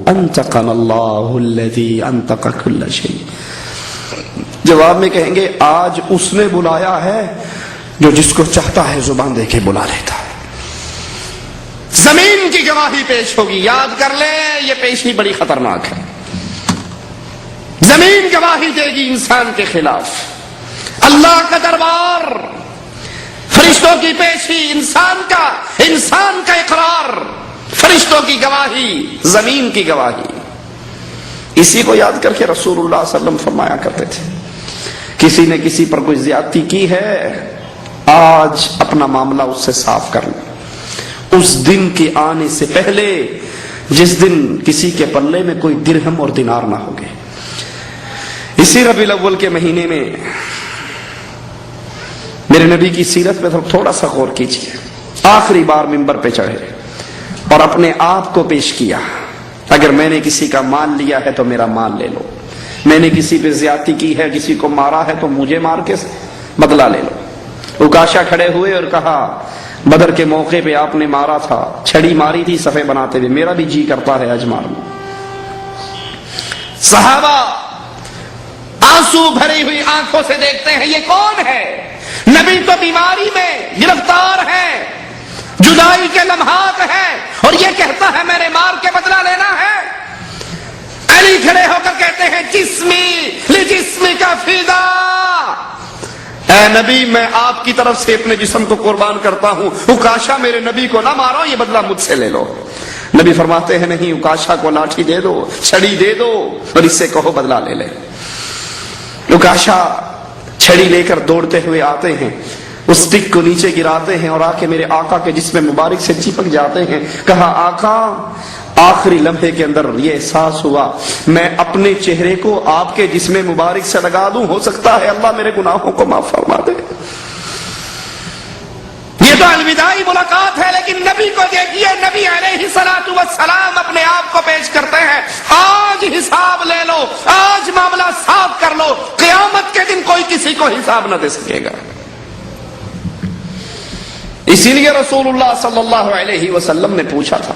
انطقنا اللہ الذی انطق کل شیء. جواب میں کہیں گے آج اس نے بلایا ہے جو جس کو چاہتا ہے زبان دے کے بلا لیتا ہے. زمین کی گواہی پیش ہوگی. یاد کر لے یہ پیشی بڑی خطرناک ہے. زمین گواہی دے گی انسان کے خلاف. اللہ کا دربار، فرشتوں کی پیشی، انسان کا اقرار، فرشتوں کی گواہی، زمین کی گواہی. اسی کو یاد کر کے رسول اللہ صلی اللہ علیہ وسلم فرمایا کرتے تھے کسی نے کسی پر کوئی زیادتی کی ہے آج اپنا معاملہ اس سے صاف کر لیں. اس دن کے آنے سے پہلے جس دن کسی کے پلے میں کوئی درہم اور دینار نہ ہوگے. اسی ربیع الاول کے مہینے میں میرے نبی کی سیرت پہ تھوڑا سا غور کیجیے. آخری بار منبر پہ چڑھے اور اپنے آپ کو پیش کیا. اگر میں نے کسی کا مال لیا ہے تو میرا مال لے لو. میں نے کسی پہ زیادتی کی ہے، کسی کو مارا ہے تو مجھے مار کے بدلہ لے لو. عکاشہ کھڑے ہوئے اور کہا بدر کے موقع پہ آپ نے مارا تھا، چھڑی ماری تھی صفے بناتے ہوئے، میرا بھی جی کرتا ہے آج مار لوں. صحابہ آنسو بھری ہوئی آنکھوں سے دیکھتے ہیں یہ کون ہے؟ نبی تو بیماری میں گرفتار ہے، جدائی کے لمحات ہیں اور یہ کہتا ہے میرے مار کے بدلہ لینا ہے. علی کھڑے ہو کر کہتے ہیں جسمی لجسمی کا فدا. اے نبی میں آپ کی طرف سے اپنے جسم کو قربان کرتا ہوں، عکاشہ میرے نبی کو نہ مارو، یہ بدلہ مجھ سے لے لو. نبی فرماتے ہیں نہیں، عکاشہ کو لاٹھی دے دو، چھڑی دے دو اور اس سے کہو بدلہ لے لے. عکاشہ چھڑی لے کر دوڑتے ہوئے آتے ہیں، اس سٹک کو نیچے گراتے ہیں اور آ کے میرے آقا کے جسم مبارک سے چپک جاتے ہیں. کہا آقا آخری لمحے کے اندر یہ احساس ہوا میں اپنے چہرے کو آپ کے جسم مبارک سے لگا دوں، ہو سکتا ہے اللہ میرے گناہوں کو معاف فرما دے. یہ تو الوداعی ملاقات ہے، لیکن نبی کو دیکھیے، نبی علیہ الصلوۃ والسلام اپنے آپ کو پیش کرتے ہیں. آج حساب لے لو، آج معاملہ صاف کر لو، قیامت کے دن کوئی کسی کو حساب نہ دے سکے گا. اسی لیے رسول اللہ صلی اللہ علیہ وسلم نے پوچھا تھا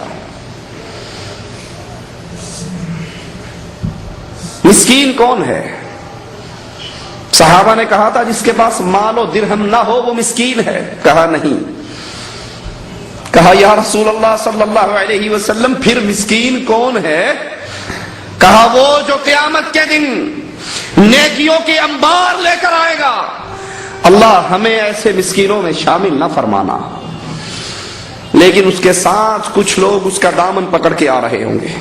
مسکین کون ہے؟ صحابہ نے کہا تھا جس کے پاس مال و درہم نہ ہو وہ مسکین ہے. کہا نہیں. کہا یا رسول اللہ صلی اللہ علیہ وسلم پھر مسکین کون ہے؟ کہا وہ جو قیامت کے دن نیکیوں کے انبار لے کر آئے گا. اللہ ہمیں ایسے مسکینوں میں شامل نہ فرمانا. لیکن اس کے ساتھ کچھ لوگ اس کا دامن پکڑ کے آ رہے ہوں گے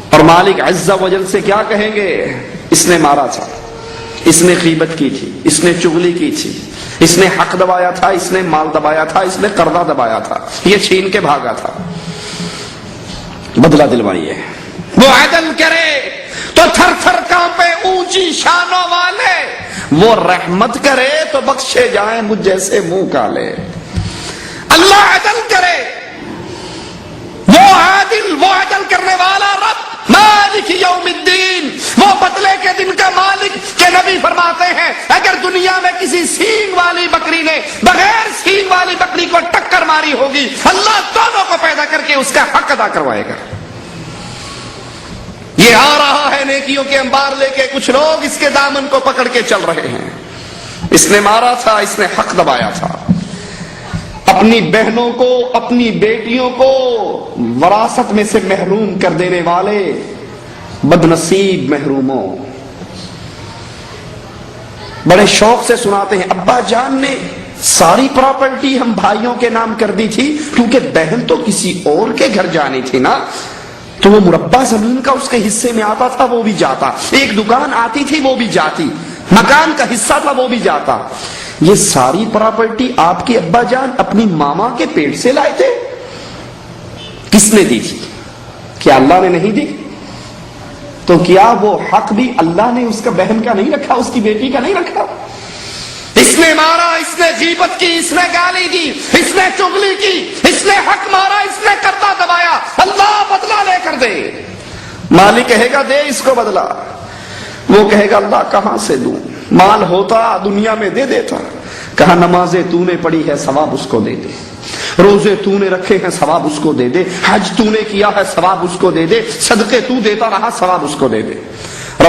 اور مالک عز و جل سے کیا کہیں گے؟ اس نے مارا تھا، اس نے غیبت کی تھی، اس نے چغلی کی تھی، اس نے حق دبایا تھا، اس نے مال دبایا تھا، اس نے قرضہ دبایا تھا، یہ چھین کے بھاگا تھا. بدلہ دلوائیے. وہ عدل کرے تو تھر تھر کانپے اونچی شانوں والے، وہ رحمت کرے تو بخشے جائیں مجھ جیسے منہ کالے. اللہ عدل کرے، وہ عدل کرنے والا رب مالک یوم الدین، وہ بدلے کے دن کا مالک. کہ نبی فرماتے ہیں اگر دنیا میں کسی سینگ والی بکری نے بغیر سینگ والی بکری کو ٹکر ماری ہوگی، اللہ دونوں کو پیدا کر کے اس کا حق ادا کروائے گا. یہ آ رہا ہے نیکیوں کے انبار لے کے، کچھ لوگ اس کے دامن کو پکڑ کے چل رہے ہیں. اس نے مارا تھا، اس نے حق دبایا تھا. اپنی بہنوں کو، اپنی بیٹیوں کو وراثت میں سے محروم کر دینے والے بدنصیب محروموں. بڑے شوق سے سناتے ہیں ابا جان نے ساری پراپرٹی ہم بھائیوں کے نام کر دی تھی کیونکہ بہن تو کسی اور کے گھر جانی تھی نا، تو وہ مربع زمین کا اس کے حصے میں آتا تھا وہ بھی جاتا، ایک دکان آتی تھی وہ بھی جاتی، مکان کا حصہ تھا وہ بھی جاتا. یہ ساری پراپرٹی آپ کے ابا جان اپنی ماما کے پیٹ سے لائے تھے. کس نے دی تھی؟ کیا اللہ نے نہیں دی؟ تو کیا وہ حق بھی اللہ نے اس کا بہن کا نہیں رکھا، اس کی بیٹی کا نہیں رکھا؟ اس نے مارا، اس نے غیبت کی، اس نے گالی دی، اس نے چغلی کی، اس نے حق مارا، اس نے قرضہ دبایا، اللہ بدلہ لے کر دے. مالک کہے گا دے اس کو بدلہ، وہ کہے گا اللہ کہاں سے دوں، مال ہوتا دنیا میں دے دیتا. کہا نمازیں تو نے پڑھی ہے ثواب اس کو دے دے. روزے تو نے رکھے ہیں ثواب اس کو دے دے، حج تو نے کیا ہے ثواب اس کو دے دے، صدقے تو دیتا رہا ثواب اس کو دے دے۔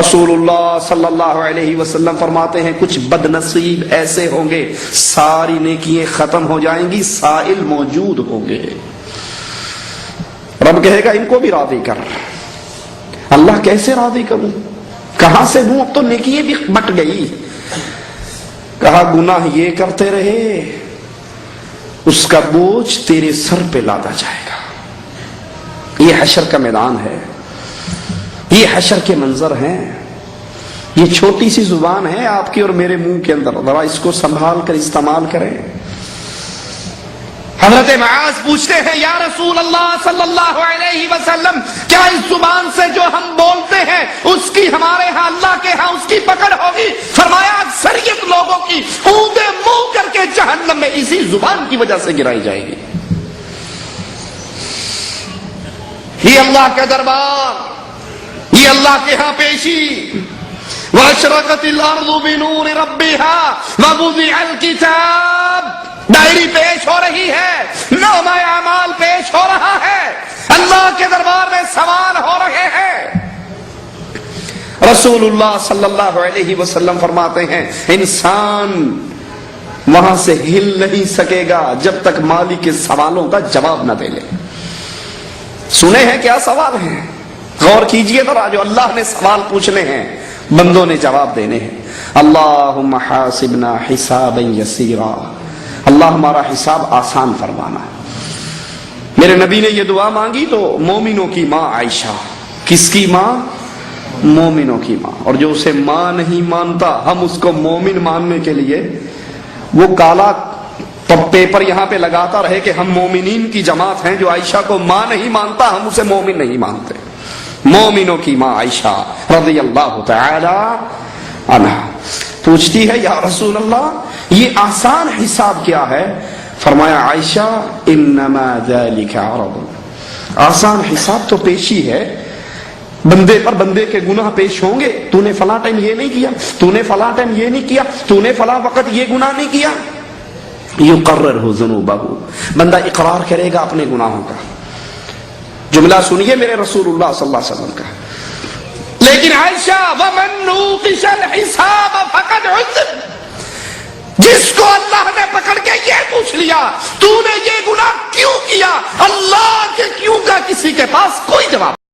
رسول اللہ صلی اللہ علیہ وسلم فرماتے ہیں کچھ بد نصیب ایسے ہوں گے ساری نیکیاں ختم ہو جائیں گی، سائل موجود ہوں گے۔ رب کہے گا ان کو بھی راضی کر۔ اللہ کیسے راضی کروں، کہاں سے دوں، اب تو نیکیاں بھی بٹ گئی۔ کہا گناہ یہ کرتے رہے اس کا بوجھ تیرے سر پہ لادا جائے گا۔ یہ حشر کا میدان ہے، یہ حشر کے منظر ہیں۔ یہ چھوٹی سی زبان ہے آپ کی اور میرے منہ کے اندر، ذرا اس کو سنبھال کر استعمال کریں۔ حضرت معاذ پوچھتے ہیں یا رسول اللہ صلی اللہ علیہ وسلم، کیا اس زبان سے جو ہم بولتے ہیں اس کی ہمارے ہاں اللہ کے ہاں اس کی پکڑ ہوگی؟ فرمایا اکثریت لوگوں کی اونگیں منہ کر کے جہنم میں اسی زبان کی وجہ سے گرائی جائے گی۔ یہ اللہ کا دربار، یہ اللہ کے ہاں پیشی۔ وَأَشْرَقَتِ الْأَرْضُ بِنُورِ رَبِّهَا وَوُضِعَ الْكِتَابُ، ڈائری پیش ہو رہی ہے، نامہ اعمال پیش ہو رہا ہے، اللہ کے دربار میں سوال ہو رہے ہیں۔ رسول اللہ صلی اللہ علیہ وسلم فرماتے ہیں انسان وہاں سے ہل نہیں سکے گا جب تک مالک کے سوالوں کا جواب نہ دے لے۔ سنے ہیں کیا سوال ہیں؟ غور کیجئے ذرا، جو اللہ نے سوال پوچھنے ہیں بندوں نے جواب دینے ہیں۔ اللہم حاسبنا حسابا یسیرا، اللہ ہمارا حساب آسان فرمانا۔ میرے نبی نے یہ دعا مانگی تو مومنوں کی ماں عائشہ، کس کی ماں؟ مومنوں کی ماں۔ اور جو اسے ماں نہیں مانتا، ہم اس کو مومن ماننے کے لیے وہ کالا پیپر یہاں پہ لگاتا رہے کہ ہم مومنین کی جماعت ہیں، جو عائشہ کو ماں نہیں مانتا ہم اسے مومن نہیں مانتے۔ مومنوں کی ماں عائشہ رضی اللہ تعالی عنہا پوچھتی ہے یا رسول اللہ یہ آسان حساب کیا ہے؟ فرمایا عائشہ انما ذلک عرض، آسان حساب تو پیشی ہے، بندے پر بندے کے گناہ پیش ہوں گے، تو نے فلاں ٹائم یہ نہیں کیا، تو نے فلاں ٹائم یہ نہیں کیا، تو نے فلاں وقت یہ گناہ نہیں کیا۔ یقررہ ذنوبہ، بندہ اقرار کرے گا اپنے گناہوں کا۔ جملہ سنیے میرے رسول اللہ صلی اللہ علیہ وسلم کا۔ لیکن عائشہ وَمَن نُوقِشَ الْحِسَابَ فَقَدْ عُذِّبَ، جس کو اللہ نے پکڑ کے یہ پوچھ لیا تو نے یہ گناہ کیوں کیا، اللہ کے کیوں کا کسی کے پاس کوئی جواب